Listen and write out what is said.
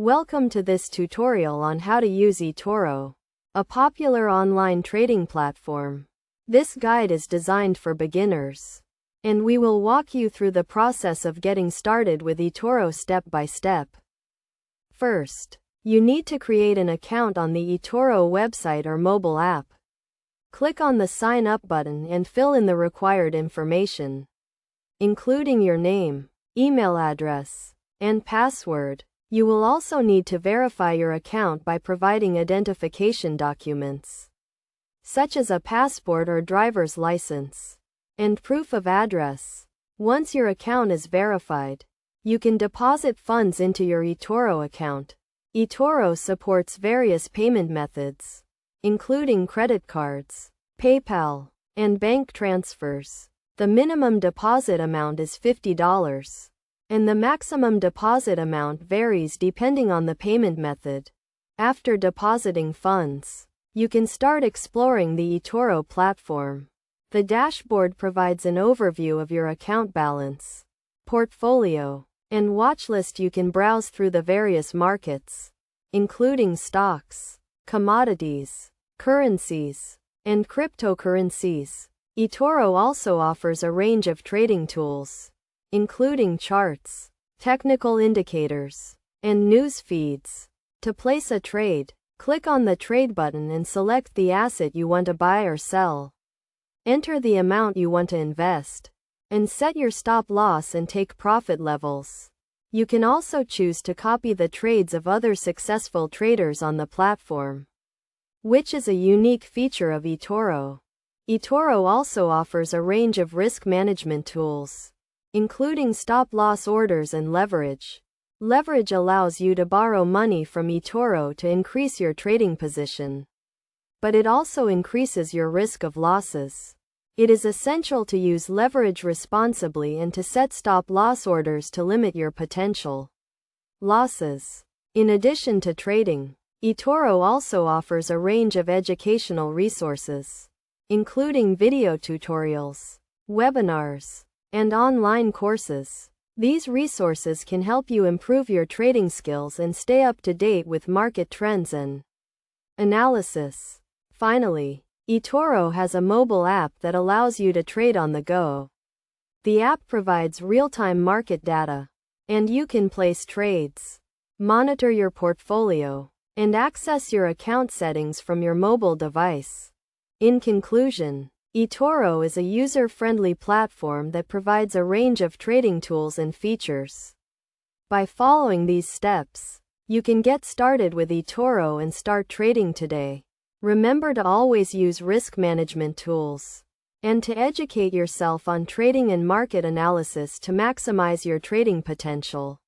Welcome to this tutorial on how to use Etoro, a popular online trading platform. This guide is designed for beginners, and we will walk you through the process of getting started with Etoro step by step. First, you need to create an account on the Etoro website or mobile app. Click on the Sign Up button and fill in the required information, including your name, email address, and password. You will also need to verify your account by providing identification documents, such as a passport or driver's license, and proof of address. Once your account is verified, you can deposit funds into your Etoro account. Etoro supports various payment methods, including credit cards, PayPal, and bank transfers. The minimum deposit amount is $50. And the maximum deposit amount varies depending on the payment method. After depositing funds, you can start exploring the Etoro platform. The dashboard provides an overview of your account balance, portfolio, and watch list. You can browse through the various markets, including stocks, commodities, currencies, and cryptocurrencies. Etoro also offers a range of trading tools, including charts, technical indicators, and news feeds. To place a trade, click on the Trade button and select the asset you want to buy or sell. Enter the amount you want to invest, and set your stop loss and take profit levels. You can also choose to copy the trades of other successful traders on the platform, which is a unique feature of Etoro. Etoro also offers a range of risk management tools, including stop-loss orders and leverage. Leverage allows you to borrow money from Etoro to increase your trading position, but it also increases your risk of losses. It is essential to use leverage responsibly and to set stop-loss orders to limit your potential losses. In addition to trading, Etoro also offers a range of educational resources, including video tutorials, webinars, and online courses. These resources can help you improve your trading skills and stay up to date with market trends and analysis. Finally, Etoro has a mobile app that allows you to trade on the go. The app provides real-time market data, and you can place trades, monitor your portfolio, and access your account settings from your mobile device. In conclusion, Etoro is a user-friendly platform that provides a range of trading tools and features. By following these steps, you can get started with Etoro and start trading today. Remember to always use risk management tools, and to educate yourself on trading and market analysis to maximize your trading potential.